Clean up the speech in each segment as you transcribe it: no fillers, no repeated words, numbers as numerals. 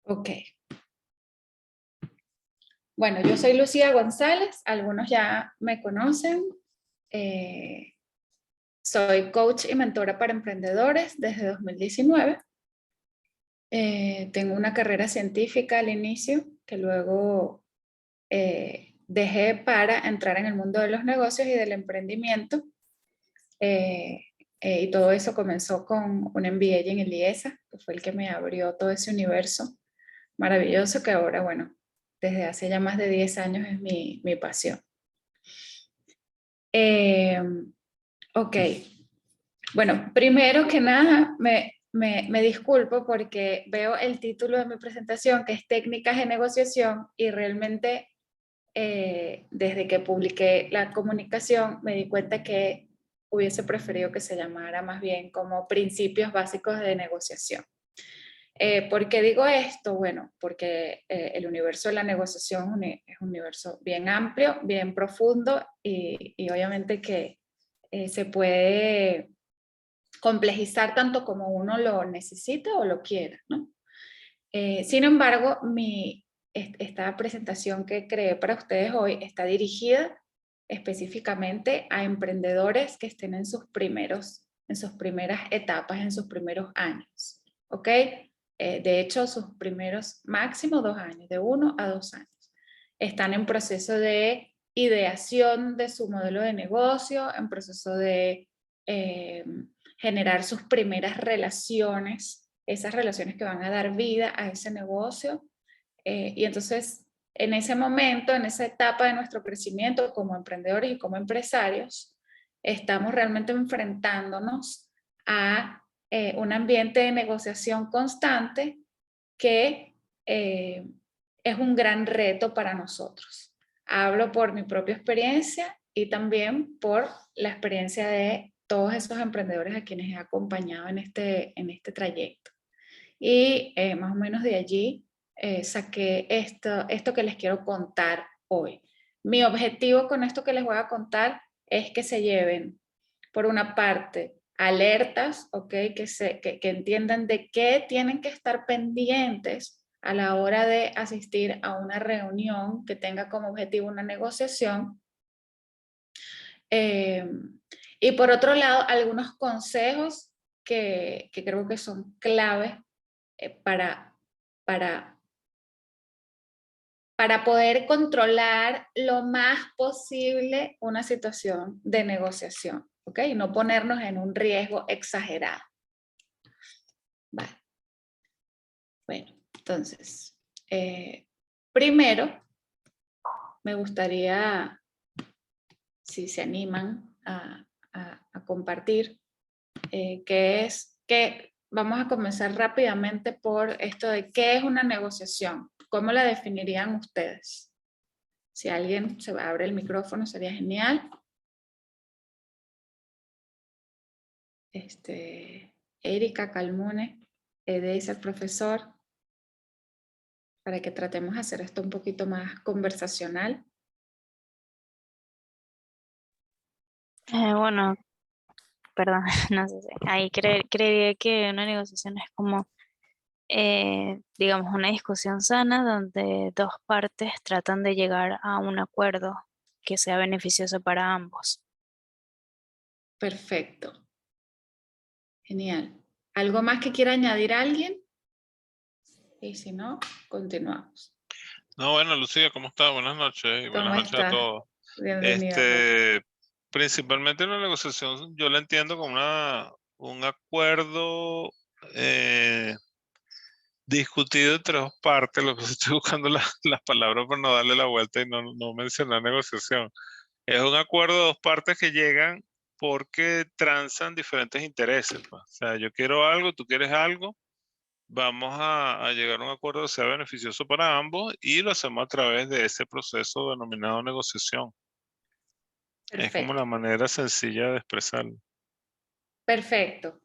Ok. Bueno, yo soy Lucía González, algunos ya me conocen. Soy coach y mentora para emprendedores desde 2019. Tengo una carrera científica al inicio que luego dejé para entrar en el mundo de los negocios y del emprendimiento. Y todo eso comenzó con un MBA en el IESA, que fue el que me abrió todo ese universo maravilloso que ahora, bueno, desde hace ya más de 10 años es mi pasión. Ok, bueno, primero que nada me disculpo porque veo el título de mi presentación que es Técnicas de Negociación y realmente desde que publiqué la comunicación me di cuenta que hubiese preferido que se llamara más bien como Principios Básicos de Negociación. ¿Por qué digo esto? Bueno, porque el universo de la negociación es un universo bien amplio, bien profundo y obviamente que se puede complejizar tanto como uno lo necesita o lo quiera, ¿no? Sin embargo, esta presentación que creé para ustedes hoy está dirigida específicamente a emprendedores que estén en sus primeras etapas, en sus primeros años, ¿ok? De hecho, sus primeros máximo 2 años, de 1 a 2 años. Están en proceso de ideación de su modelo de negocio, en proceso de generar sus primeras relaciones, esas relaciones que van a dar vida a ese negocio. Y entonces, en ese momento, en esa etapa de nuestro crecimiento como emprendedores y como empresarios, estamos realmente enfrentándonos a un ambiente de negociación constante que es un gran reto para nosotros. Hablo por mi propia experiencia y también por la experiencia de todos esos emprendedores a quienes he acompañado en este trayecto. Y más o menos de allí saqué esto que les quiero contar hoy. Mi objetivo con esto que les voy a contar es que se lleven, por una parte, alertas, ¿ok? Que entiendan de qué tienen que estar pendientes a la hora de asistir a una reunión que tenga como objetivo una negociación. Y por otro lado, algunos consejos que creo que son claves para poder controlar lo más posible una situación de negociación, ¿ok? Y no ponernos en un riesgo exagerado. Vale. Bueno, entonces, primero me gustaría, si se animan a compartir, que vamos a comenzar rápidamente por esto de qué es una negociación. ¿Cómo la definirían ustedes? Si alguien se abre el micrófono sería genial. Erika Calmune, dice el profesor, para que tratemos de hacer esto un poquito más conversacional. Bueno, perdón, no sé. Ahí creería que una negociación es como, digamos, una discusión sana donde dos partes tratan de llegar a un acuerdo que sea beneficioso para ambos. Perfecto. Genial. ¿Algo más que quiera añadir alguien? Y si no, continuamos. No, bueno, Lucía, ¿cómo estás? Buenas noches y buenas noches a todos. Bienvenido. Principalmente una negociación, yo la entiendo como un acuerdo discutido entre dos partes, lo que estoy buscando las palabras para no darle la vuelta y no mencionar negociación. Es un acuerdo de dos partes que llegan porque transan diferentes intereses, pues. O sea, yo quiero algo, tú quieres algo, vamos a llegar a un acuerdo que sea beneficioso para ambos y lo hacemos a través de ese proceso denominado negociación. Es como Perfecto. la manera sencilla de expresarlo. Perfecto.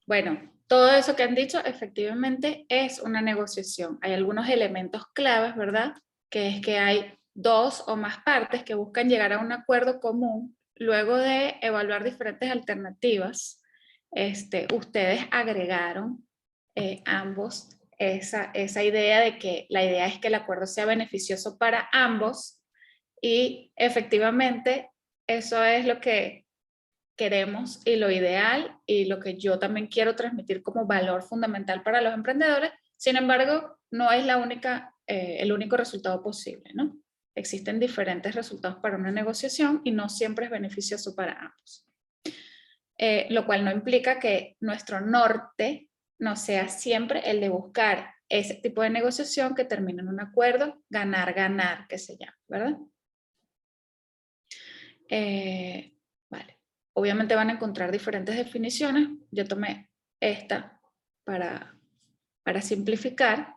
Bueno, todo eso que han dicho efectivamente es una negociación. Hay algunos elementos claves, ¿verdad? Que es que hay dos o más partes que buscan llegar a un acuerdo común luego de evaluar diferentes alternativas. Ustedes agregaron ambos esa idea de que la idea es que el acuerdo sea beneficioso para ambos, y efectivamente eso es lo que queremos y lo ideal y lo que yo también quiero transmitir como valor fundamental para los emprendedores. Sin embargo, no es el único resultado posible, ¿no? Existen diferentes resultados para una negociación y no siempre es beneficioso para ambos. Lo cual no implica que nuestro norte no sea siempre el de buscar ese tipo de negociación que termine en un acuerdo ganar-ganar, que se llama, ¿verdad? Vale. Obviamente van a encontrar diferentes definiciones. Yo tomé esta para simplificar.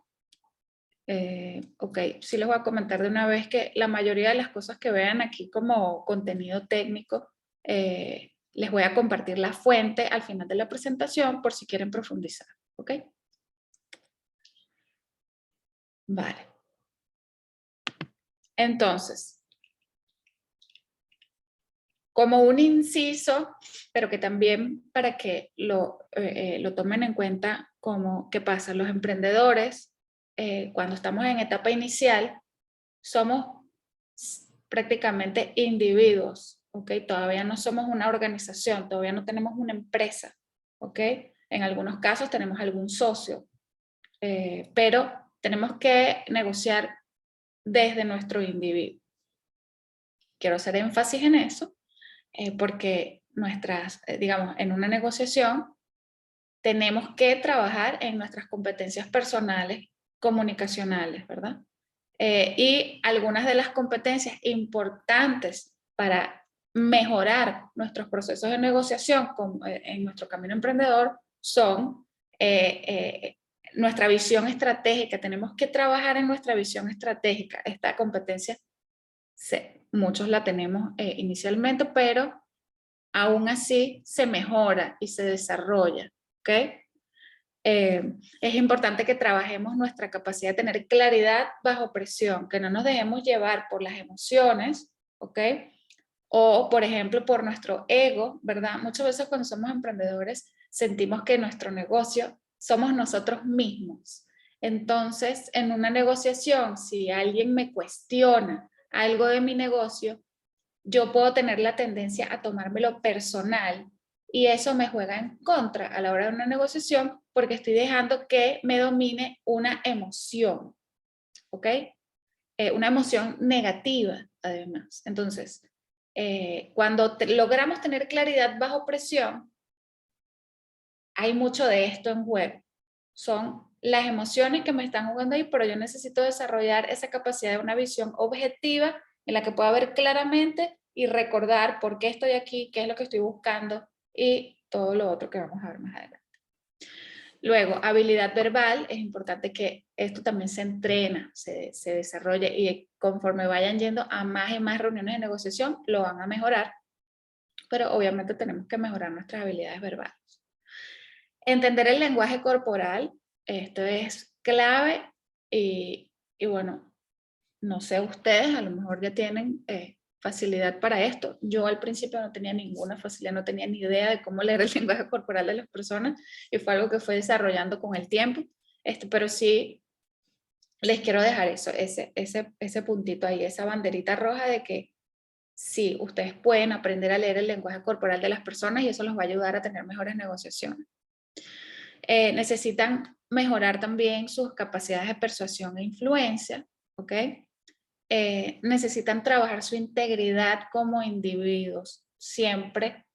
Ok, sí les voy a comentar de una vez que la mayoría de las cosas que vean aquí como contenido técnico, les voy a compartir la fuente al final de la presentación por si quieren profundizar. ¿Ok? Vale. Entonces, como un inciso, pero que también para que lo tomen en cuenta como qué pasa, los emprendedores, cuando estamos en etapa inicial, somos prácticamente individuos, ¿ok? Todavía no somos una organización, todavía no tenemos una empresa, ¿ok? En algunos casos tenemos algún socio, pero tenemos que negociar desde nuestro individuo. Quiero hacer énfasis en eso, porque digamos, en una negociación tenemos que trabajar en nuestras competencias personales, comunicacionales, ¿verdad? Y algunas de las competencias importantes para mejorar nuestros procesos de negociación en nuestro camino emprendedor son nuestra visión estratégica. Tenemos que trabajar en nuestra visión estratégica. Esta competencia, muchos la tenemos inicialmente, pero aún así se mejora y se desarrolla, ¿ok? Es importante que trabajemos nuestra capacidad de tener claridad bajo presión, que no nos dejemos llevar por las emociones, ¿ok? O, por ejemplo, por nuestro ego, ¿verdad? Muchas veces cuando somos emprendedores sentimos que nuestro negocio somos nosotros mismos. Entonces, en una negociación, si alguien me cuestiona algo de mi negocio, yo puedo tener la tendencia a tomármelo personal y eso me juega en contra a la hora de una negociación porque estoy dejando que me domine una emoción, ¿ok? Una emoción negativa, además. Entonces, cuando logramos tener claridad bajo presión, hay mucho de esto en juego. Son las emociones que me están jugando ahí, pero yo necesito desarrollar esa capacidad de una visión objetiva en la que pueda ver claramente y recordar por qué estoy aquí, qué es lo que estoy buscando y todo lo otro que vamos a ver más adelante. Luego, habilidad verbal, es importante que esto también se entrena, se desarrolle y conforme vayan yendo a más y más reuniones de negociación, lo van a mejorar, pero obviamente tenemos que mejorar nuestras habilidades verbales. Entender el lenguaje corporal, esto es clave y bueno, no sé ustedes, a lo mejor ya tienen facilidad para esto. Yo al principio no tenía ninguna facilidad, no tenía ni idea de cómo leer el lenguaje corporal de las personas y fue algo que fue desarrollando con el tiempo, pero sí les quiero dejar eso, ese puntito ahí, esa banderita roja de que sí, ustedes pueden aprender a leer el lenguaje corporal de las personas y eso los va a ayudar a tener mejores negociaciones. Necesitan mejorar también sus capacidades de persuasión e influencia, ¿ok? Necesitan trabajar su integridad como individuos. Siempre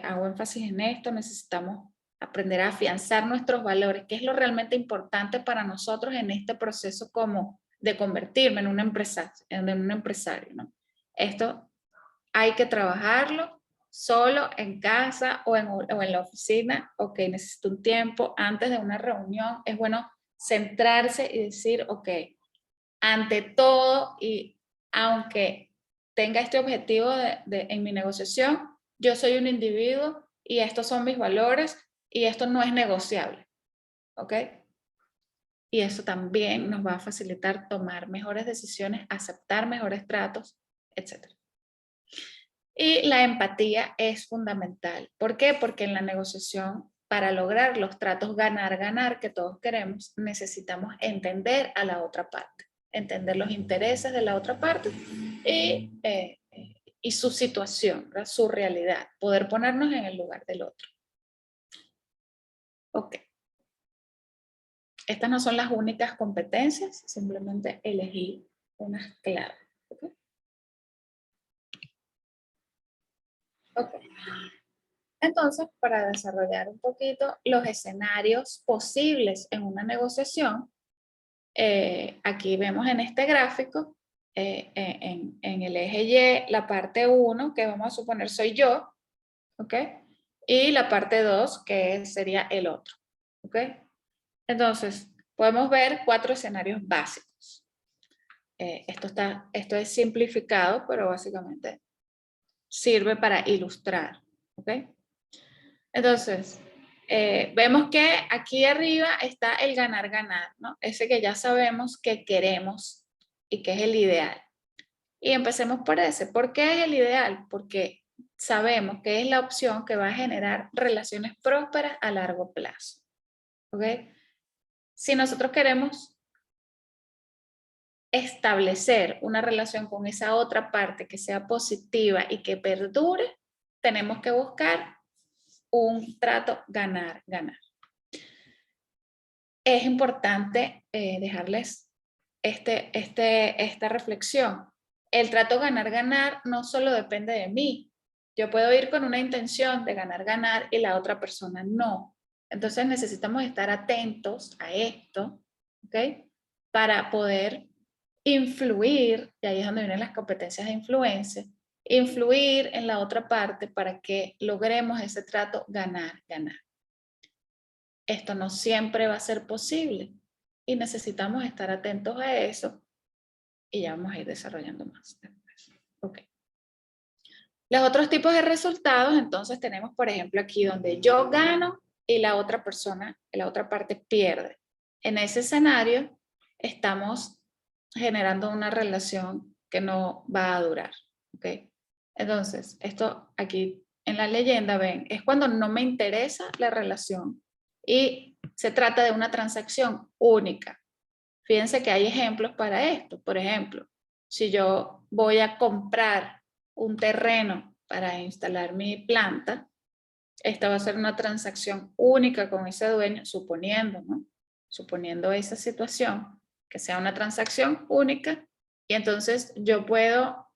hago énfasis en esto, necesitamos aprender a afianzar nuestros valores, que es lo realmente importante para nosotros en este proceso como de convertirme en un empresario, ¿no? Esto hay que trabajarlo solo en casa o en la oficina. Ok, necesito un tiempo antes de una reunión. Es bueno centrarse y decir, ok, ante todo y aunque tenga este objetivo en mi negociación, yo soy un individuo y estos son mis valores y esto no es negociable. ¿Ok? Y eso también nos va a facilitar tomar mejores decisiones, aceptar mejores tratos, etc. Y la empatía es fundamental. ¿Por qué? Porque en la negociación para lograr los tratos ganar-ganar que todos queremos, necesitamos entender a la otra parte, entender los intereses de la otra parte y su situación, ¿verdad? Su realidad, poder ponernos en el lugar del otro. Ok. Estas no son las únicas competencias, simplemente elegí unas claves. ¿Okay? Ok. Entonces, para desarrollar un poquito los escenarios posibles en una negociación, aquí vemos en este gráfico, en el eje Y, la parte 1, que vamos a suponer soy yo, ¿ok? Y la parte 2, que sería el otro, ¿ok? Entonces, podemos ver 4 escenarios básicos. Esto es simplificado, pero básicamente sirve para ilustrar, ¿ok? Entonces, vemos que aquí arriba está el ganar-ganar, ¿no? Ese que ya sabemos que queremos y que es el ideal. Y empecemos por ese. ¿Por qué es el ideal? Porque sabemos que es la opción que va a generar relaciones prósperas a largo plazo. ¿Ok? Si nosotros queremos establecer una relación con esa otra parte que sea positiva y que perdure, tenemos que buscar un trato ganar-ganar. Es importante dejarles esta reflexión. El trato ganar-ganar no solo depende de mí. Yo puedo ir con una intención de ganar-ganar y la otra persona no. Entonces necesitamos estar atentos a esto, ¿ok? Para poder influir, y ahí es donde vienen las competencias de influencia, influir en la otra parte para que logremos ese trato ganar-ganar. Esto no siempre va a ser posible y necesitamos estar atentos a eso y ya vamos a ir desarrollando más después. Okay. Los otros tipos de resultados, entonces tenemos, por ejemplo, aquí donde yo gano y la otra persona, la otra parte pierde. En ese escenario estamos generando una relación que no va a durar. ¿Okay? Entonces, esto aquí en la leyenda, ven, es cuando no me interesa la relación y se trata de una transacción única. Fíjense que hay ejemplos para esto. Por ejemplo, si yo voy a comprar un terreno para instalar mi planta, esta va a ser una transacción única con ese dueño, suponiendo, ¿no? Suponiendo esa situación, que sea una transacción única, y entonces yo puedo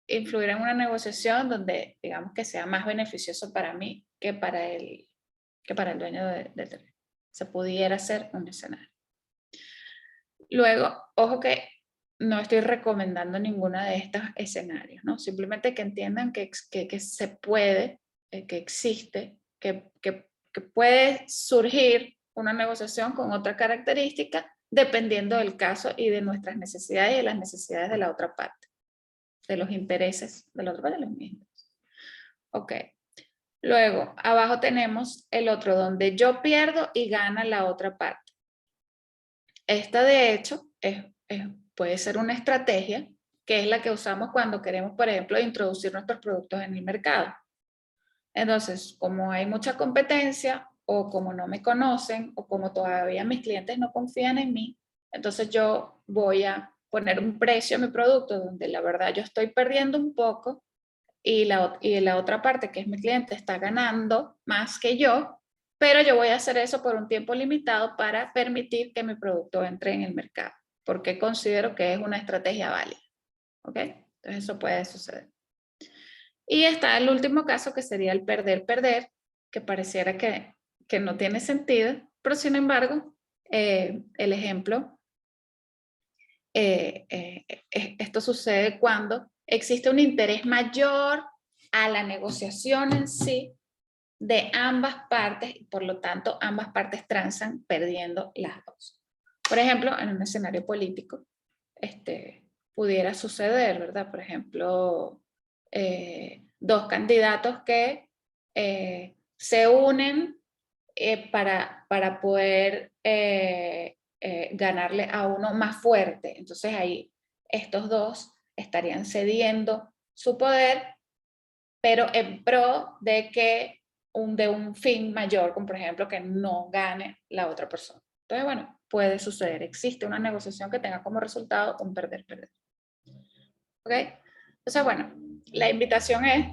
influir en una negociación donde, digamos, que sea más beneficioso para mí que para el dueño del terreno. Se pudiera hacer un escenario. Luego, ojo que no estoy recomendando ninguno de estos escenarios, ¿no? Simplemente que entiendan que se puede, que existe, que puede surgir una negociación con otra característica dependiendo del caso y de nuestras necesidades y de las necesidades de la otra parte, de los intereses de la otra parte, de los mismos. Ok. Luego, abajo tenemos el otro donde yo pierdo y gana la otra parte. Esta, de hecho, puede ser una estrategia que es la que usamos cuando queremos, por ejemplo, introducir nuestros productos en el mercado. Entonces, como hay mucha competencia o como no me conocen o como todavía mis clientes no confían en mí, entonces yo voy a poner un precio a mi producto donde la verdad yo estoy perdiendo un poco y la otra parte, que es mi cliente, está ganando más que yo, pero yo voy a hacer eso por un tiempo limitado para permitir que mi producto entre en el mercado, porque considero que es una estrategia válida. ¿Ok? Entonces eso puede suceder. Y está el último caso, que sería el perder-perder, que pareciera que no tiene sentido, pero sin embargo, el ejemplo, esto sucede cuando existe un interés mayor a la negociación en sí de ambas partes y por lo tanto ambas partes transan perdiendo las dos. Por ejemplo, en un escenario político, pudiera suceder, ¿verdad? Por ejemplo, dos candidatos que se unen para poder ganarle a uno más fuerte. Entonces ahí estos dos estarían cediendo su poder, pero en pro de que de un fin mayor, como por ejemplo que no gane la otra persona. Entonces, bueno, puede suceder. Existe una negociación que tenga como resultado un perder-perder. ¿Ok? Entonces, bueno, la invitación es,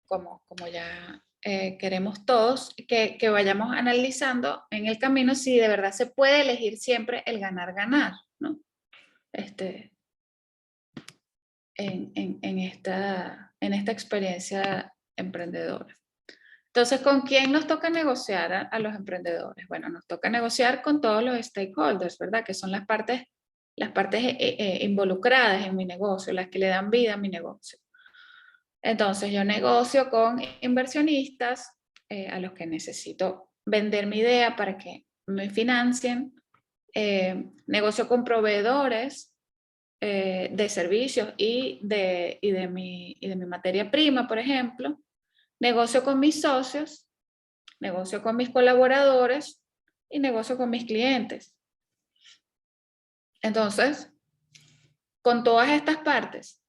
como ya queremos todos, que vayamos analizando en el camino si de verdad se puede elegir siempre el ganar-ganar, ¿no? En esta experiencia emprendedora. Entonces, ¿con quién nos toca negociar a los emprendedores? Bueno, nos toca negociar con todos los stakeholders, ¿verdad? Que son las partes involucradas en mi negocio, las que le dan vida a mi negocio. Entonces, yo negocio con inversionistas a los que necesito vender mi idea para que me financien. Negocio con proveedores de servicios y de mi materia prima, por ejemplo. Negocio con mis socios, negocio con mis colaboradores y negocio con mis clientes. Entonces, con todas estas partes,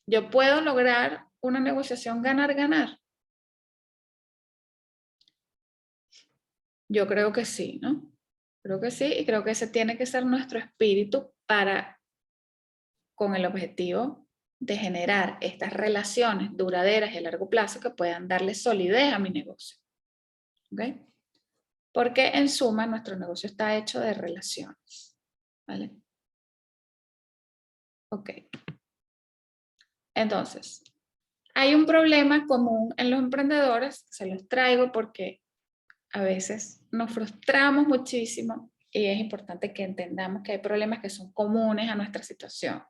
yo puedo lograr una negociación ganar-ganar. Yo creo que sí, ¿no? Creo que sí, y creo que ese tiene que ser nuestro espíritu con el objetivo de generar estas relaciones duraderas y a largo plazo que puedan darle solidez a mi negocio. ¿Ok? Porque en suma nuestro negocio está hecho de relaciones. ¿Vale? Ok. Entonces, hay un problema común en los emprendedores, se los traigo porque a veces nos frustramos muchísimo y es importante que entendamos que hay problemas que son comunes a nuestra situación.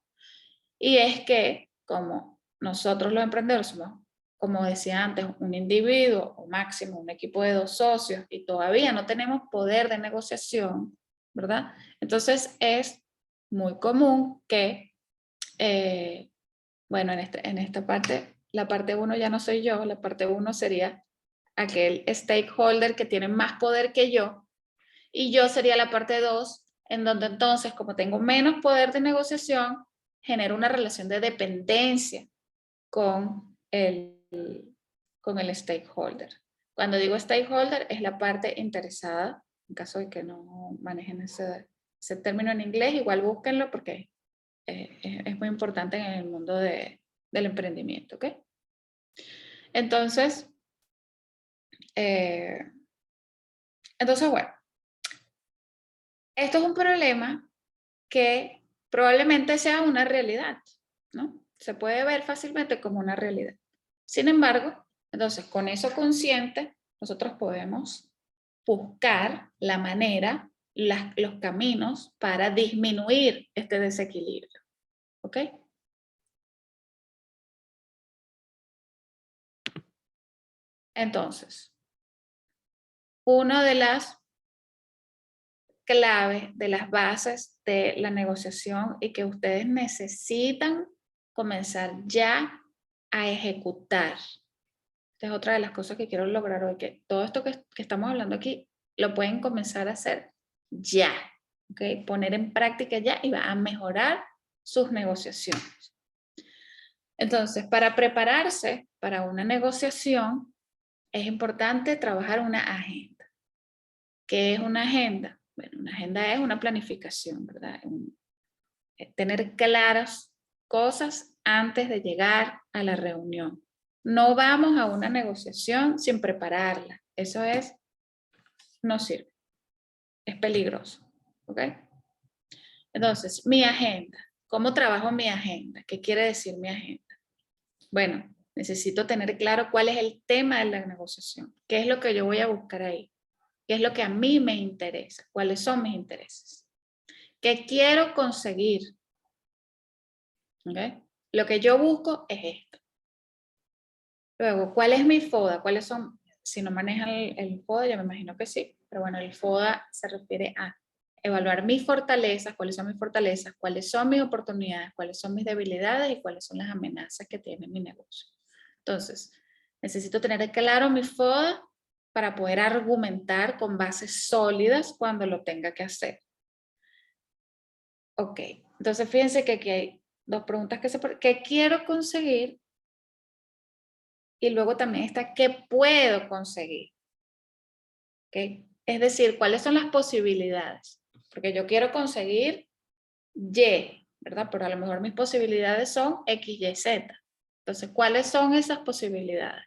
Y es que como nosotros los emprendedores somos, como decía antes, un individuo o máximo un equipo de 2 socios y todavía no tenemos poder de negociación, ¿verdad? Entonces es muy común que, bueno, en esta parte, la parte 1 ya no soy yo, la parte 1 sería aquel stakeholder que tiene más poder que yo y yo sería la parte 2 en donde entonces, como tengo menos poder de negociación, genero una relación de dependencia con el stakeholder. Cuando digo stakeholder es la parte interesada, en caso de que no manejen ese término en inglés, igual búsquenlo porque es muy importante en el mundo del emprendimiento, ¿ok? Entonces, bueno, esto es un problema que probablemente sea una realidad, ¿no? Se puede ver fácilmente como una realidad. Sin embargo, entonces con eso consciente, nosotros podemos buscar la manera, los caminos para disminuir este desequilibrio, ¿ok? Entonces, una de las claves, de las bases de la negociación y que ustedes necesitan comenzar ya a ejecutar. Esta es otra de las cosas que quiero lograr hoy, que todo esto que estamos hablando aquí lo pueden comenzar a hacer ya, ¿ok? Poner en práctica ya y va a mejorar sus negociaciones. Entonces, para prepararse para una negociación, es importante trabajar una agenda. ¿Qué es una agenda? Bueno, una agenda es una planificación, ¿verdad? Tener claras cosas antes de llegar a la reunión. No vamos a una negociación sin prepararla. Eso no sirve. Es peligroso. ¿Ok? Entonces, mi agenda. ¿Cómo trabajo mi agenda? ¿Qué quiere decir mi agenda? Bueno, necesito tener claro cuál es el tema de la negociación. ¿Qué es lo que yo voy a buscar ahí? ¿Qué es lo que a mí me interesa? ¿Cuáles son mis intereses? ¿Qué quiero conseguir? ¿Okay? Lo que yo busco es esto. Luego, ¿cuál es mi FODA? ¿Cuáles son? Si no manejan el FODA, yo me imagino que sí, pero bueno, el FODA se refiere a evaluar mis fortalezas, cuáles son mis fortalezas, cuáles son mis oportunidades, cuáles son mis debilidades y cuáles son las amenazas que tiene mi negocio. Entonces, necesito tener claro mi FODA para poder argumentar con bases sólidas cuando lo tenga que hacer. Ok, entonces fíjense que aquí hay dos preguntas ¿qué quiero conseguir? y luego también está qué puedo conseguir. ¿Okay? Es decir, cuáles son las posibilidades. Porque yo quiero conseguir Y, ¿verdad? Pero a lo mejor mis posibilidades son X, Y, Z. Entonces, ¿cuáles son esas posibilidades?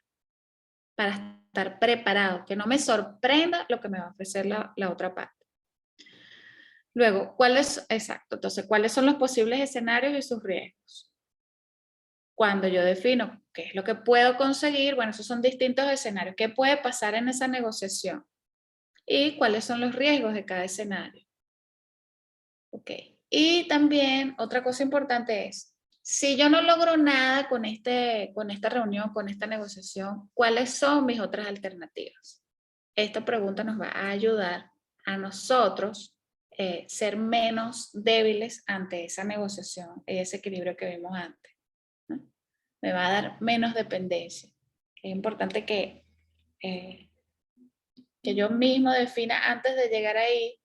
Para estar preparado, que no me sorprenda lo que me va a ofrecer la otra parte. Luego, exacto, entonces, ¿cuáles son los posibles escenarios y sus riesgos? Cuando yo defino qué es lo que puedo conseguir, bueno, esos son distintos escenarios. ¿Qué puede pasar en esa negociación? Y cuáles son los riesgos de cada escenario. Ok. Y también otra cosa importante es, si yo no logro nada con esta reunión, con esta negociación, ¿cuáles son mis otras alternativas? Esta pregunta nos va a ayudar a nosotros ser menos débiles ante esa negociación, ese equilibrio que vimos antes, ¿no? Me va a dar menos dependencia. Es importante que yo mismo defina antes de llegar ahí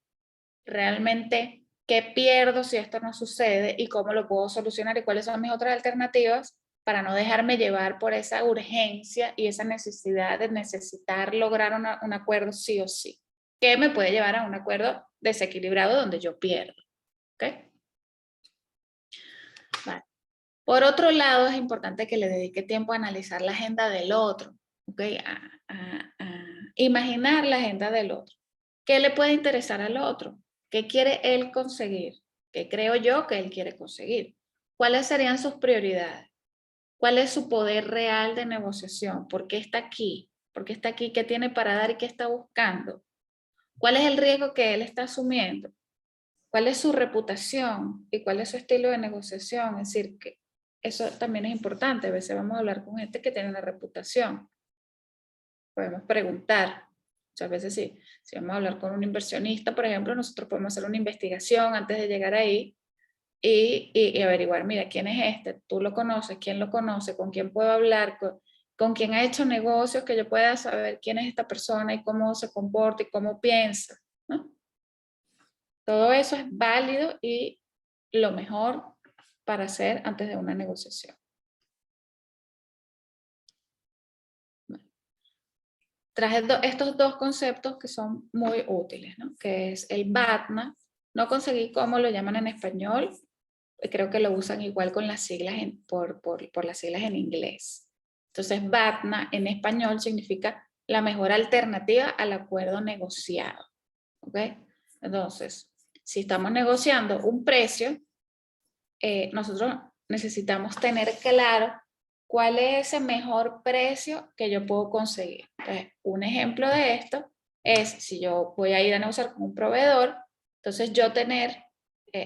realmente qué pierdo si esto no sucede y cómo lo puedo solucionar y cuáles son mis otras alternativas para no dejarme llevar por esa urgencia y esa necesidad de necesitar lograr un acuerdo sí o sí, que me puede llevar a un acuerdo desequilibrado donde yo pierdo. ¿Okay? Vale. Por otro lado, es importante que le dedique tiempo a analizar la agenda del otro, ¿okay? A imaginar la agenda del otro. ¿Qué le puede interesar al otro? ¿Qué quiere él conseguir? ¿Qué creo yo que él quiere conseguir? ¿Cuáles serían sus prioridades? ¿Cuál es su poder real de negociación? ¿Por qué está aquí? ¿Por qué está aquí? ¿Qué tiene para dar y qué está buscando? ¿Cuál es el riesgo que él está asumiendo? ¿Cuál es su reputación? ¿Y cuál es su estilo de negociación? Es decir, que eso también es importante. A veces vamos a hablar con gente que tiene una reputación. Podemos preguntar. Muchas veces sí. Si vamos a hablar con un inversionista, por ejemplo, nosotros podemos hacer una investigación antes de llegar ahí y averiguar, mira, ¿quién es este? ¿Tú lo conoces? ¿Quién lo conoce? ¿Con quién puedo hablar? ¿Con quién ha hecho negocios? Que yo pueda saber quién es esta persona y cómo se comporta y cómo piensa, ¿no? Todo eso es válido y lo mejor para hacer antes de una negociación. Traje estos dos conceptos que son muy útiles, ¿no? Que es el BATNA. No conseguí cómo lo llaman en español. Creo que lo usan igual con las siglas por las siglas en inglés. Entonces, BATNA en español significa la mejor alternativa al acuerdo negociado. ¿Ok? Entonces, si estamos negociando un precio, nosotros necesitamos tener claro cuál es ese mejor precio que yo puedo conseguir. Entonces, un ejemplo de esto es si yo voy a ir a negociar con un proveedor, entonces yo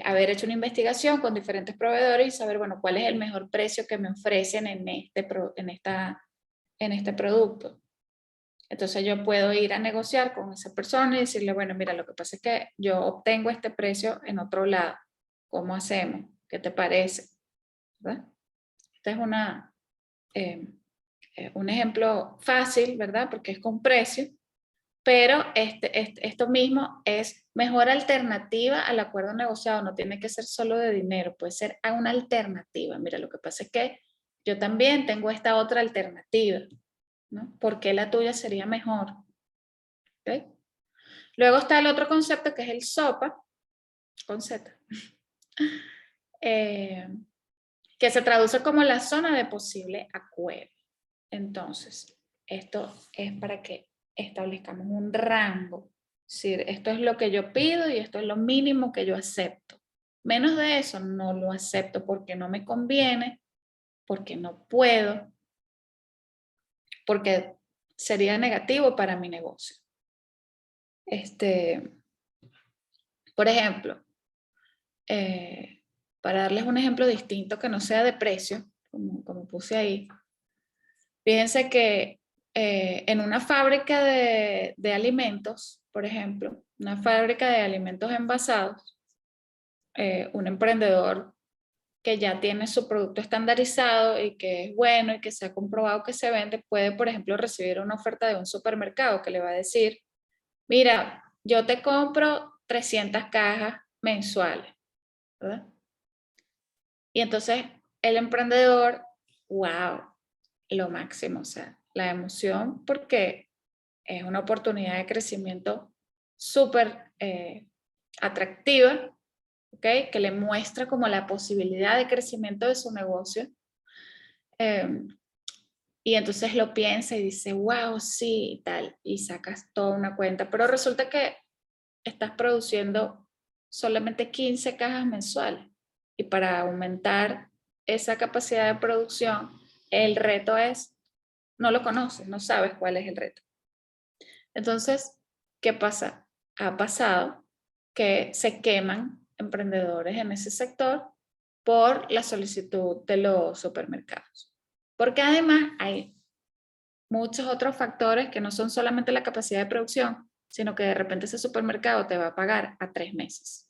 haber hecho una investigación con diferentes proveedores y saber, bueno, cuál es el mejor precio que me ofrecen en este producto. Entonces yo puedo ir a negociar con esa persona y decirle, bueno, mira, lo que pasa es que yo obtengo este precio en otro lado. ¿Cómo hacemos? ¿Qué te parece? ¿Verdad? Este es un ejemplo fácil, ¿verdad? Porque es con precio, pero esto mismo es mejor alternativa al acuerdo negociado, no tiene que ser solo de dinero, puede ser una alternativa. Mira, lo que pasa es que yo también tengo esta otra alternativa, ¿no? ¿Por qué la tuya sería mejor? ¿Okay? Luego está el otro concepto que es el SOPA, con Z. Que se traduce como la zona de posible acuerdo. Entonces, esto es para que establezcamos un rango. Es decir, esto es lo que yo pido y esto es lo mínimo que yo acepto. Menos de eso no lo acepto porque no me conviene, porque no puedo, porque sería negativo para mi negocio. Por ejemplo, para darles un ejemplo distinto que no sea de precio, como puse ahí, fíjense que en una fábrica de alimentos, por ejemplo, una fábrica de alimentos envasados, un emprendedor que ya tiene su producto estandarizado y que es bueno y que se ha comprobado que se vende, puede, por ejemplo, recibir una oferta de un supermercado que le va a decir, mira, yo te compro 300 cajas mensuales, ¿verdad? Y entonces el emprendedor, wow, lo máximo, o sea, la emoción, porque es una oportunidad de crecimiento súper atractiva, ¿ok? Que le muestra como la posibilidad de crecimiento de su negocio. Y entonces lo piensa y dice, wow, sí, y tal, y sacas toda una cuenta, pero resulta que estás produciendo solamente 15 cajas mensuales, y para aumentar esa capacidad de producción, el reto es, no lo conoces, no sabes cuál es el reto. Entonces, ¿qué pasa? Ha pasado que se queman emprendedores en ese sector por la solicitud de los supermercados. Porque además hay muchos otros factores que no son solamente la capacidad de producción, sino que de repente ese supermercado te va a pagar a 3 meses.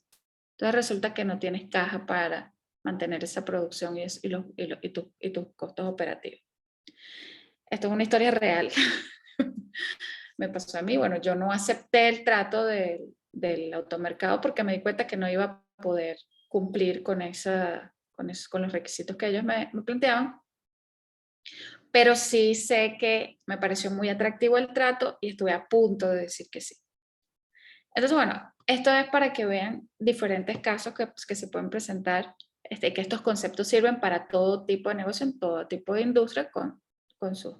Entonces resulta que no tienes caja para mantener esa producción y tus costos operativos. Esto es una historia real. Me pasó a mí. Bueno, yo no acepté el trato del automercado porque me di cuenta que no iba a poder cumplir con los requisitos que ellos me planteaban. Pero sí sé que me pareció muy atractivo el trato y estuve a punto de decir que sí. Entonces, bueno, esto es para que vean diferentes casos que se pueden presentar, que estos conceptos sirven para todo tipo de negocio, en todo tipo de industria, con sus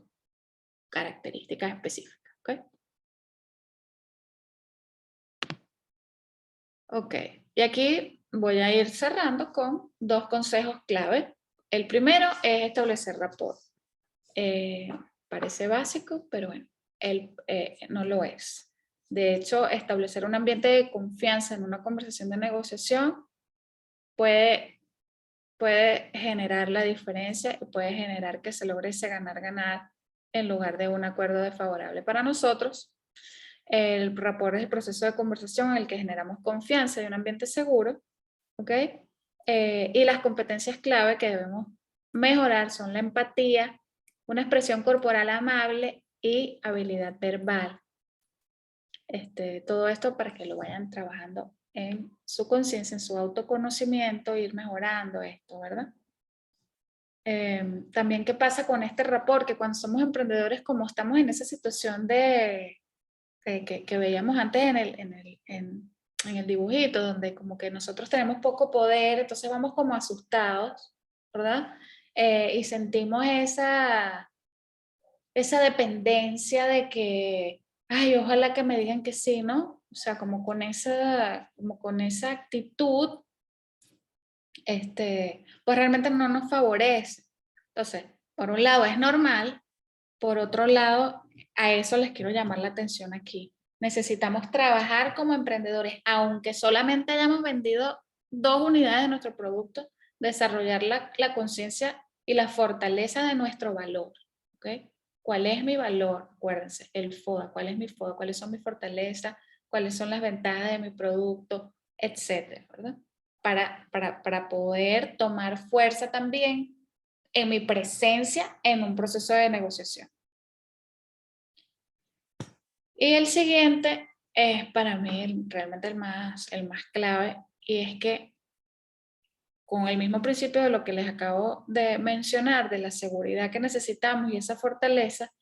características específicas. ¿Okay? Ok, y aquí voy a ir cerrando con 2 consejos clave. El primero es establecer rapport. Parece básico, pero bueno, no lo es. De hecho, establecer un ambiente de confianza en una conversación de negociación puede generar la diferencia y puede generar que se logre ese ganar-ganar en lugar de un acuerdo desfavorable para nosotros. El rapport es el proceso de conversación en el que generamos confianza y un ambiente seguro, ¿ok? Y las competencias clave que debemos mejorar son la empatía, una expresión corporal amable y habilidad verbal. Todo esto para que lo vayan trabajando en su conciencia, en su autoconocimiento, ir mejorando esto, ¿verdad? También, ¿qué pasa con este rapport? Que cuando somos emprendedores, como estamos en esa situación que veíamos antes en el dibujito, donde como que nosotros tenemos poco poder, entonces vamos como asustados, ¿verdad? Y sentimos esa dependencia de que, ay, ojalá que me digan que sí, ¿no? O sea, como con esa actitud, pues realmente no nos favorece. Entonces, por un lado es normal, por otro lado, a eso les quiero llamar la atención aquí. Necesitamos trabajar como emprendedores, aunque solamente hayamos vendido 2 unidades de nuestro producto, desarrollar la conciencia y la fortaleza de nuestro valor. ¿Okay? ¿Cuál es mi valor? Acuérdense, el FODA. ¿Cuál es mi FODA? ¿Cuáles son mis fortalezas? ¿Cuáles son las ventajas de mi producto? Etcétera, ¿verdad? Para poder tomar fuerza también en mi presencia en un proceso de negociación. Y el siguiente es para mí realmente el más clave, y es que con el mismo principio de lo que les acabo de mencionar, de la seguridad que necesitamos y esa fortaleza,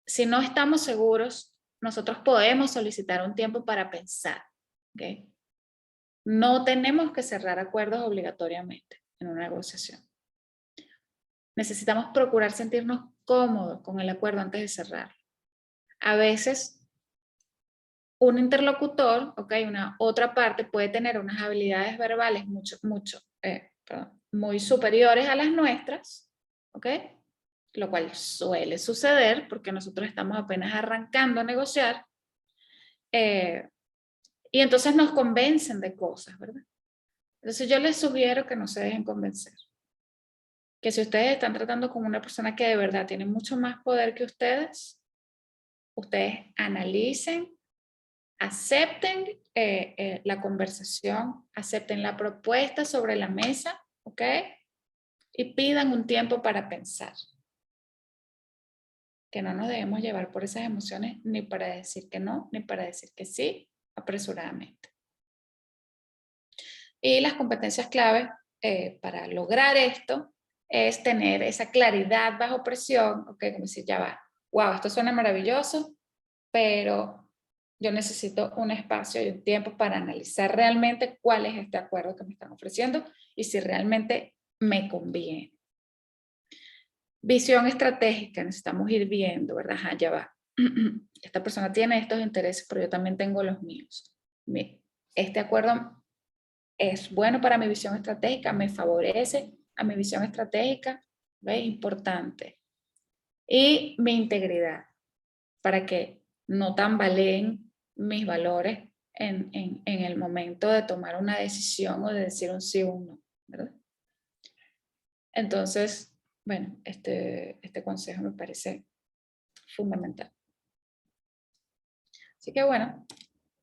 si no estamos seguros, nosotros podemos solicitar un tiempo para pensar. ¿Okay? No tenemos que cerrar acuerdos obligatoriamente en una negociación. Necesitamos procurar sentirnos cómodos con el acuerdo antes de cerrarlo. A veces un interlocutor, okay, una otra parte puede tener unas habilidades verbales muy superiores a las nuestras, okay, lo cual suele suceder porque nosotros estamos apenas arrancando a negociar, y entonces nos convencen de cosas, ¿verdad? Entonces yo les sugiero que no se dejen convencer. Que si ustedes están tratando con una persona que de verdad tiene mucho más poder que ustedes analicen, acepten la conversación, acepten la propuesta sobre la mesa, ¿ok? Y pidan un tiempo para pensar. Que no nos debemos llevar por esas emociones ni para decir que no, ni para decir que sí, apresuradamente. Y las competencias claves para lograr esto es tener esa claridad bajo presión, ok, como decir, ya va, wow, esto suena maravilloso, pero yo necesito un espacio y un tiempo para analizar realmente cuál es este acuerdo que me están ofreciendo y si realmente me conviene. Visión estratégica, necesitamos ir viendo, ¿verdad? Ajá, ya va. Esta persona tiene estos intereses, pero yo también tengo los míos. Este acuerdo es bueno para mi visión estratégica, me favorece a mi visión estratégica, ¿ves? Importante. Y mi integridad, para que no tambaleen mis valores en el momento de tomar una decisión o de decir un sí o un no, ¿verdad? Entonces, bueno, este consejo me parece fundamental. Así que bueno,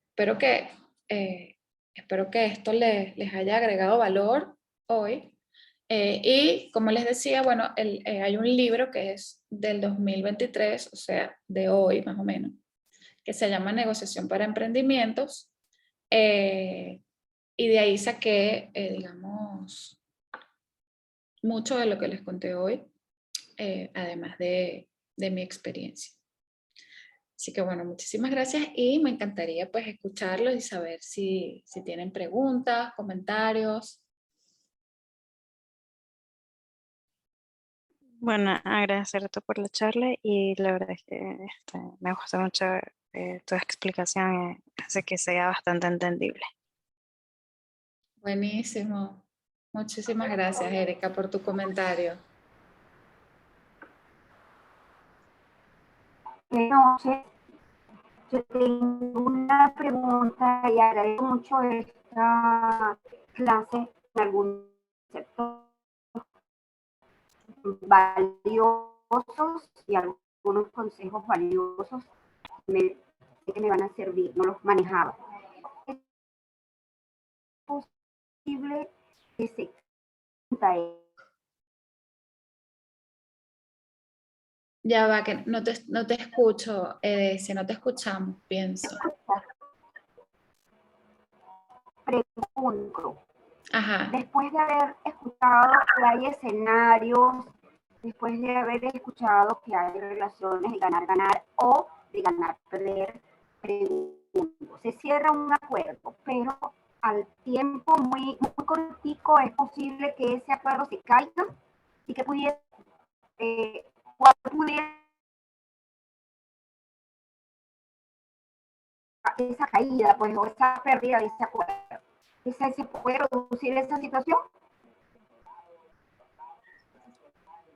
espero que, espero que esto les haya agregado valor hoy. Y como les decía, bueno, hay un libro que es del 2023, o sea, de hoy más o menos, que se llama Negociación para Emprendimientos. Y de ahí saqué, digamos, mucho de lo que les conté hoy, además de mi experiencia. Así que bueno, muchísimas gracias y me encantaría pues escucharlos y saber si tienen preguntas, comentarios. Bueno, agradecerte por la charla y la verdad es que me gusta mucho tu explicación, hace que sea bastante entendible. Buenísimo. Muchísimas gracias, Erika, por tu comentario. Noches, yo tengo una pregunta y agradezco mucho esta clase en algún sector valiosos y algunos consejos valiosos que me van a servir, no los manejaba. ¿Es posible que se cumpla? Ya va, que no te escucho, si no te escuchamos, pienso. Pregunto. Ajá. Después de haber escuchado que hay escenarios, después de haber escuchado que hay relaciones de ganar-ganar o de ganar-perder, pregunto, se cierra un acuerdo, pero al tiempo muy cortico es posible que ese acuerdo se caiga y que pudiera esa caída, pues, o esa pérdida de ese acuerdo. ¿Se puede reducir esa situación?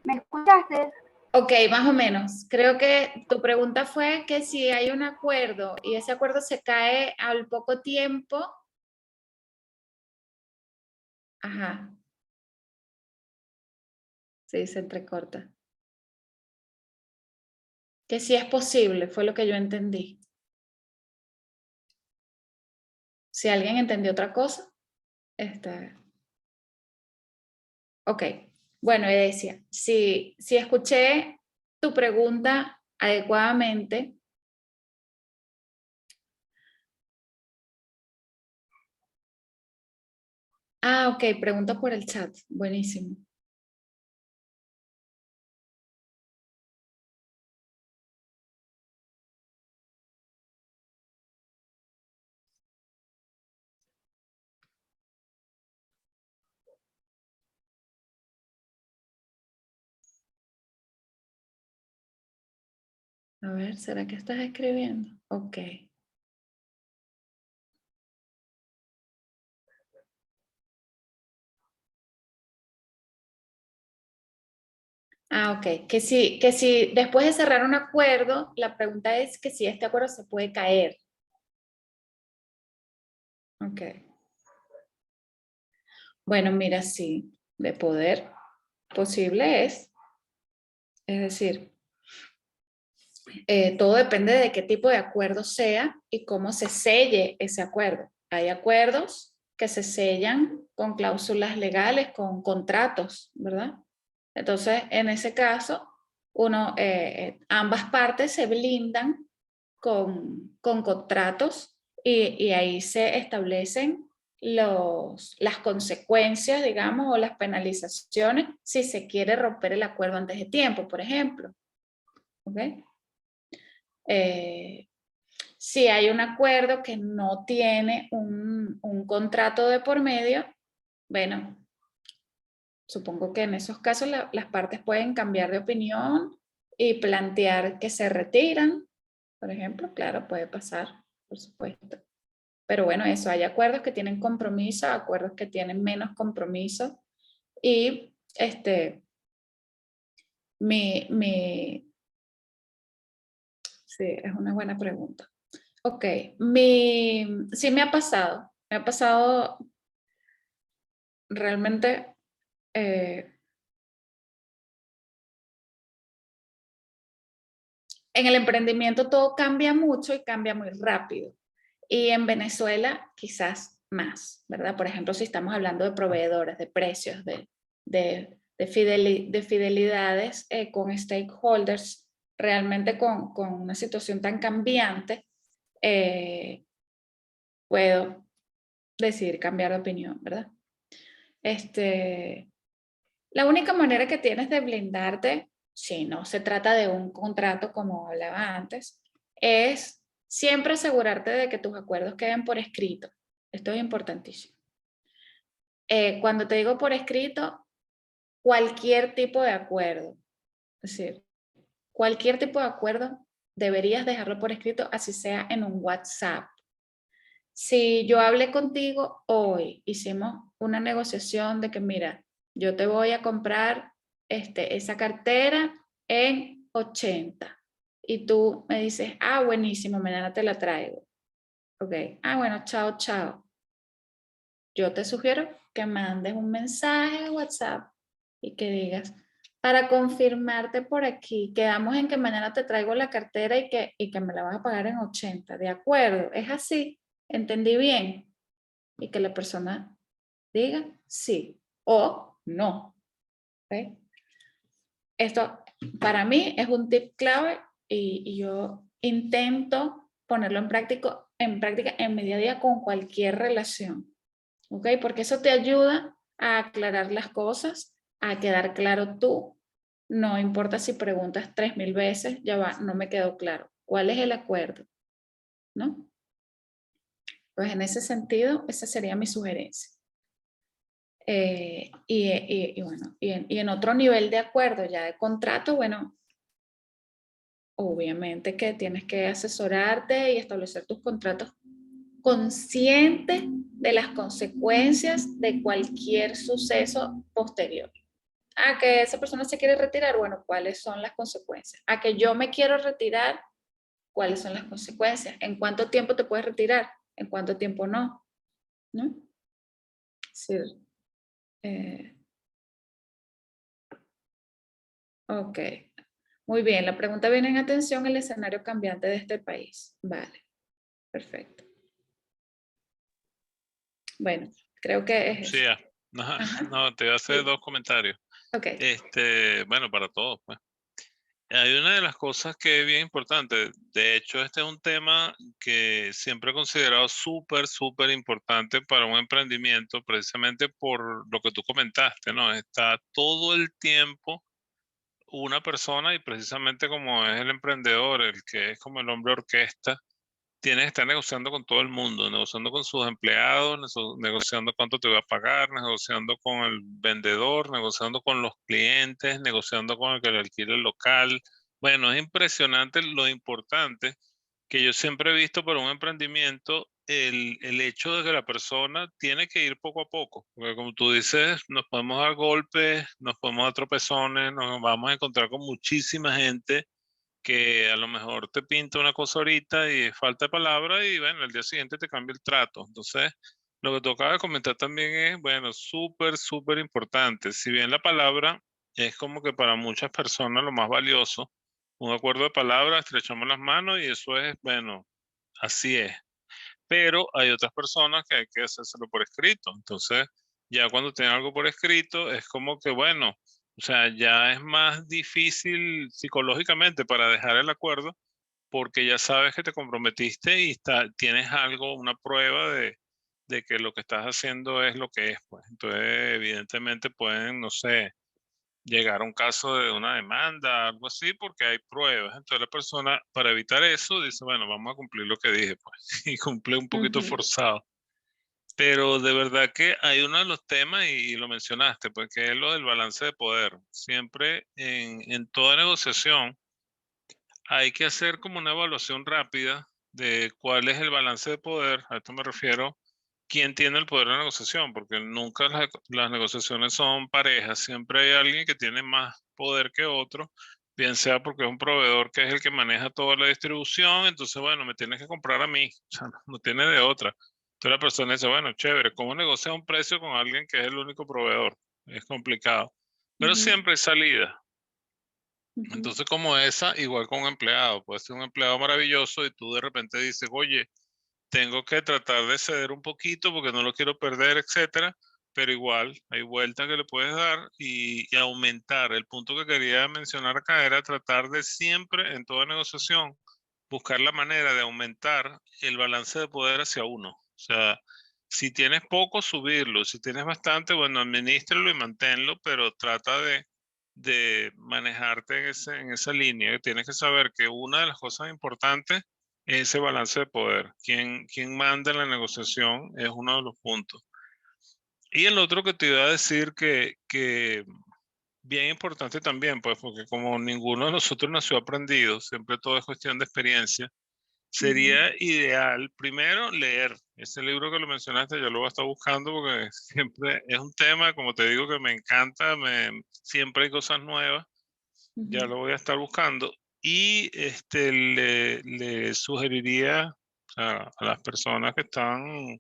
¿Me escuchaste? Ok, más o menos. Creo que tu pregunta fue que si hay un acuerdo y ese acuerdo se cae al poco tiempo. Ajá. Sí, se entrecorta. Que si es posible, fue lo que yo entendí. Si alguien entendió otra cosa, ok. Bueno, decía, si escuché tu pregunta adecuadamente, ok, pregunta por el chat, buenísimo. A ver, ¿será que estás escribiendo? Ok. Ok. Que si después de cerrar un acuerdo, la pregunta es que si este acuerdo se puede caer. Ok. Bueno, mira, sí, de poder posible es. Es decir, todo depende de qué tipo de acuerdo sea y cómo se selle ese acuerdo. Hay acuerdos que se sellan con cláusulas legales, con contratos, ¿verdad? Entonces, en ese caso, ambas partes se blindan con contratos y ahí se establecen las consecuencias, digamos, o las penalizaciones si se quiere romper el acuerdo antes de tiempo, por ejemplo. ¿Ok? Si hay un acuerdo que no tiene un contrato de por medio, bueno, supongo que en esos casos las partes pueden cambiar de opinión y plantear que se retiran, por ejemplo, claro, puede pasar, por supuesto. Pero bueno, eso, hay acuerdos que tienen compromiso, acuerdos que tienen menos compromiso. Y sí, es una buena pregunta. Ok, sí me ha pasado realmente en el emprendimiento todo cambia mucho y cambia muy rápido. Y en Venezuela quizás más, ¿verdad? Por ejemplo, si estamos hablando de proveedores, de precios, de fidelidades con stakeholders, realmente con una situación tan cambiante, puedo decidir cambiar de opinión, ¿verdad? La única manera que tienes de blindarte, si no se trata de un contrato como hablaba antes, es siempre asegurarte de que tus acuerdos queden por escrito. Esto es importantísimo. Cuando te digo por escrito, cualquier tipo de acuerdo, es decir, cualquier tipo de acuerdo deberías dejarlo por escrito, así sea en un WhatsApp. Si yo hablé contigo hoy, hicimos una negociación de que, mira, yo te voy a comprar esa cartera en 80 y tú me dices, ah, buenísimo, mañana te la traigo. Ok, ah, bueno, chao, chao. Yo te sugiero que mandes un mensaje a WhatsApp y que digas, para confirmarte por aquí, quedamos en que mañana te traigo la cartera y que me la vas a pagar en 80, ¿de acuerdo? Es así, ¿entendí bien? Y que la persona diga sí o no. ¿Okay? Esto para mí es un tip clave y yo intento ponerlo en práctica en mi día a día con cualquier relación. ¿Ok? Porque eso te ayuda a aclarar las cosas, a quedar claro tú. No importa si preguntas 3000 veces, ya va, no me quedó claro. ¿Cuál es el acuerdo? ¿No? Pues en ese sentido, esa sería mi sugerencia. Bueno, y en otro nivel de acuerdo, ya de contrato, bueno, obviamente que tienes que asesorarte y establecer tus contratos consciente de las consecuencias de cualquier suceso posterior. A que esa persona se quiere retirar, bueno, ¿cuáles son las consecuencias? A que yo me quiero retirar, ¿cuáles son las consecuencias? ¿En cuánto tiempo te puedes retirar? ¿En cuánto tiempo no? ¿No? Sí. Ok. Muy bien, la pregunta viene en atención el escenario cambiante de este país. Vale, perfecto. Bueno, creo que es Sí, eso. no, te voy a hacer Sí. dos comentarios. Ok. Bueno, para todos, pues. Hay una de las cosas que es bien importante. De hecho, este es un tema que siempre he considerado súper, súper importante para un emprendimiento, precisamente por lo que tú comentaste, ¿no? Está todo el tiempo una persona y precisamente como es el emprendedor, el que es como el hombre orquesta, tiene que estar negociando con todo el mundo, negociando con sus empleados, negociando cuánto te va a pagar, negociando con el vendedor, negociando con los clientes, negociando con el que le alquila el local. Bueno, es impresionante lo importante que yo siempre he visto para un emprendimiento, el hecho de que la persona tiene que ir poco a poco, porque como tú dices, nos podemos dar golpes, nos podemos dar tropezones, nos vamos a encontrar con muchísima gente que a lo mejor te pinta una cosa ahorita y falta de palabra y bueno, el día siguiente te cambia el trato. Entonces, lo que tú acabas de comentar también es, bueno, súper, súper importante. Si bien la palabra es como que para muchas personas lo más valioso, un acuerdo de palabra, estrechamos las manos y eso es, bueno, así es. Pero hay otras personas que hay que hacérselo por escrito. Entonces, ya cuando tienen algo por escrito, es como que, bueno, o sea, ya es más difícil psicológicamente para dejar el acuerdo porque ya sabes que te comprometiste y tienes algo, una prueba de de que lo que estás haciendo es lo que es, pues. Entonces, evidentemente pueden, no sé, llegar a un caso de una demanda, algo así, porque hay pruebas. Entonces la persona, para evitar eso, dice, bueno, vamos a cumplir lo que dije, pues, y cumple un poquito Ujú. forzado. Pero de verdad que hay uno de los temas, y lo mencionaste, pues, que es lo del balance de poder. Siempre en toda negociación hay que hacer como una evaluación rápida de cuál es el balance de poder. A esto me refiero, quién tiene el poder de negociación, porque nunca las negociaciones son parejas, siempre hay alguien que tiene más poder que otro, bien sea porque es un proveedor que es el que maneja toda la distribución, entonces, bueno, me tienes que comprar a mí, o sea, no tiene de otra. Entonces la persona dice, bueno, chévere, ¿cómo negocia un precio con alguien que es el único proveedor? Es complicado, pero Ujú. siempre hay salida. Ujú. Entonces, como esa, igual con un empleado, puede ser un empleado maravilloso y tú de repente dices, oye, tengo que tratar de ceder un poquito porque no lo quiero perder, etcétera, pero igual hay vueltas que le puedes dar y aumentar. El punto que quería mencionar acá era tratar de siempre, en toda negociación, buscar la manera de aumentar el balance de poder hacia uno. O sea, si tienes poco, subirlo. Si tienes bastante, bueno, administralo y manténlo, pero trata de manejarte en esa línea. Tienes que saber que una de las cosas importantes es ese balance de poder. Quien manda en la negociación es uno de los puntos. Y el otro que te iba a decir que bien importante también, pues porque como ninguno de nosotros nació aprendido, siempre todo es cuestión de experiencia, Ujú. sería ideal primero leer. Ese libro que lo mencionaste, yo lo voy a estar buscando porque siempre es un tema, como te digo, que me encanta, siempre hay cosas nuevas, ya Ujú. lo voy a estar buscando. Y le sugeriría a las personas que están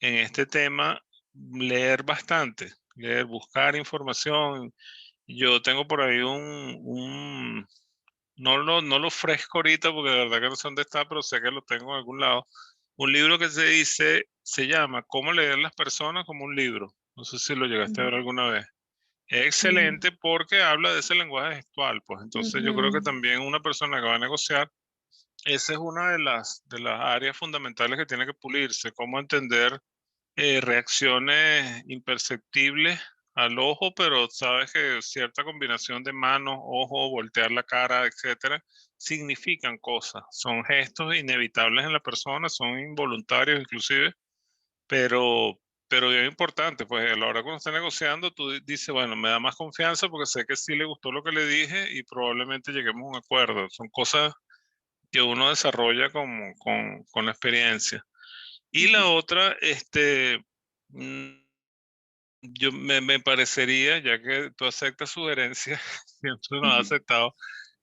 en este tema leer bastante, leer, buscar información. Yo tengo por ahí no lo ofrezco ahorita porque de verdad que no sé dónde está, pero sé que lo tengo en algún lado. Un libro que se llama Cómo leer las personas como un libro. No sé si lo llegaste a ver alguna vez. Es Mm. excelente porque habla de ese lenguaje gestual, pues entonces yo creo que Ujú. también una persona que va a negociar, esa es una de las áreas fundamentales que tiene que pulirse, cómo entender reacciones imperceptibles al ojo, pero sabes que cierta combinación de manos, ojo, voltear la cara, etcétera, significan cosas. Son gestos inevitables en la persona, son involuntarios inclusive, pero, pero bien importante, pues a la hora cuando está negociando, tú dices, bueno, me da más confianza porque sé que sí le gustó lo que le dije y probablemente lleguemos a un acuerdo. Son cosas que uno desarrolla con la experiencia. Y la Ujú. otra, mm, me parecería, ya que tú aceptas sugerencias, siempre nos has Ujú. aceptado,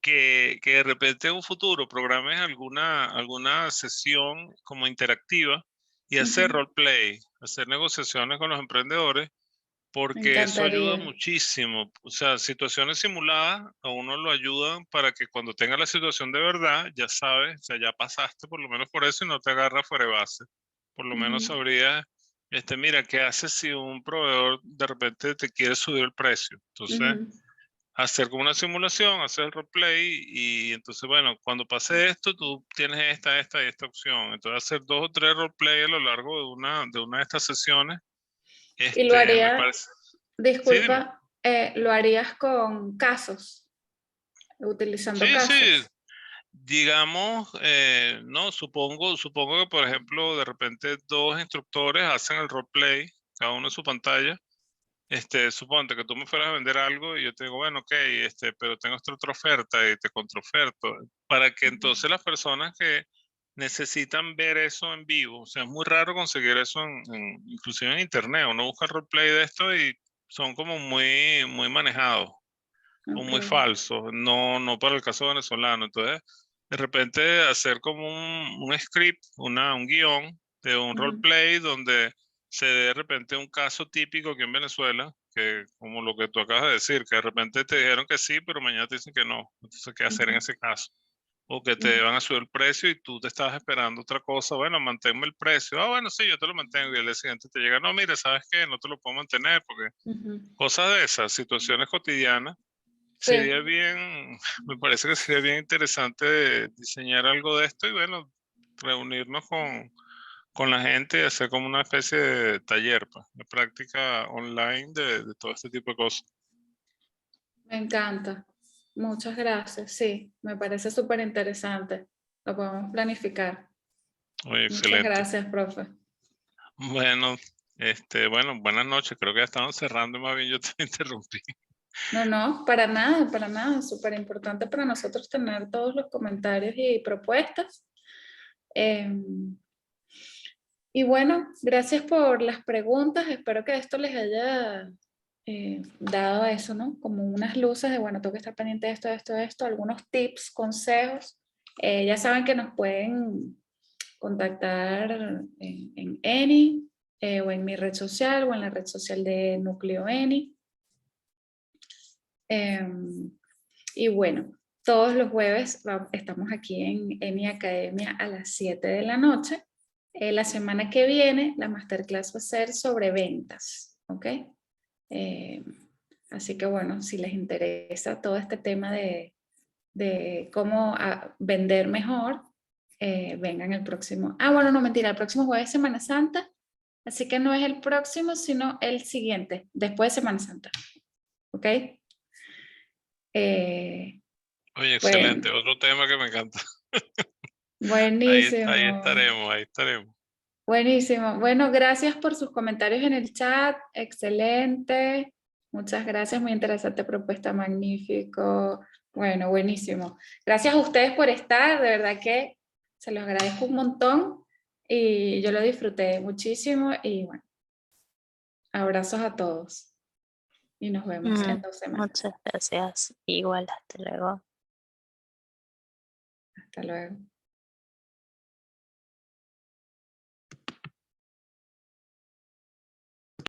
que de repente en un futuro programes alguna sesión como interactiva y hacer Ujú. roleplay, hacer negociaciones con los emprendedores, Me porque eso ayuda encantaría. muchísimo. O sea, situaciones simuladas a uno lo ayudan para que cuando tenga la situación de verdad, ya sabes, o sea, ya pasaste por lo menos por eso y no te agarra fuera de base. Por lo menos Ujú. sabrías, mira, ¿qué haces si un proveedor de repente te quiere subir el precio? Entonces, Ujú. hacer como una simulación, hacer el roleplay y entonces, bueno, cuando pase esto, tú tienes esta y esta opción. Entonces, hacer 2 o 3 roleplay a lo largo de una de estas sesiones, Y lo me haría, parece. Sí, dime. disculpa, lo harías con casos, utilizando Sí, sí, casos. digamos, no, supongo que, por ejemplo, de repente 2 instructores hacen el roleplay, cada uno en su pantalla. Suponte que tú me fueras a vender algo y yo te digo, bueno, ok, pero tengo esta otra oferta y te contraoferto, para que Ujú. entonces las personas que necesitan ver eso en vivo, o sea, es muy raro conseguir eso inclusive en internet, uno busca el roleplay de esto y son como muy, muy manejados o Ok. muy falsos, no para el caso venezolano. Entonces, de repente hacer como un script, un guión de un Ujú. roleplay donde se dé de repente un caso típico aquí en Venezuela, que como lo que tú acabas de decir, que de repente te dijeron que sí, pero mañana te dicen que no. Entonces, ¿qué hacer en Ujú. ese caso? O que te Ujú. van a subir el precio y tú te estabas esperando otra cosa. Bueno, manténme el precio. Ah, bueno, sí, yo te lo mantengo. Y el día siguiente te llega, no, mire, ¿sabes qué? No te lo puedo mantener porque Ujú. cosas de esas, situaciones cotidianas. Sería Sí. bien, me parece que sería bien interesante diseñar algo de esto y bueno, reunirnos con la gente y hacer como una especie de taller, pues, de práctica online de todo este tipo de cosas. Me encanta. Muchas gracias. Sí, me parece súper interesante. Lo podemos planificar. Oye, Muchas excelente. gracias, profe. Bueno, bueno, buenas noches. Creo que ya estamos cerrando, más bien yo te interrumpí. No, no, para nada, para nada. Súper importante para nosotros tener todos los comentarios y propuestas. Y bueno, gracias por las preguntas. Espero que esto les haya dado eso, ¿no? Como unas luces de, bueno, tengo que estar pendiente de esto, algunos tips, consejos. Ya saben que nos pueden contactar en Eni, o en mi red social, o en la red social de Núcleo Eni. Y bueno, todos los jueves estamos aquí en Eni Academia a las 7 de la noche. La semana que viene la masterclass va a ser sobre ventas, ¿ok? Así que bueno, si les interesa todo este tema de cómo vender mejor, vengan el próximo. Bueno, no, mentira, el próximo jueves es Semana Santa, así que no es el próximo, sino el siguiente, después de Semana Santa, ¿ok? Oye, excelente. Otro tema que me encanta. Buenísimo. Ahí estaremos. Buenísimo. Bueno, gracias por sus comentarios en el chat. Excelente. Muchas gracias. Muy interesante propuesta. Magnífico. Bueno, buenísimo. Gracias a ustedes por estar. De verdad que se los agradezco un montón y yo lo disfruté muchísimo. Y bueno, abrazos a todos. Y nos vemos en 2 semanas. Muchas gracias. Igual, hasta luego. Hasta luego.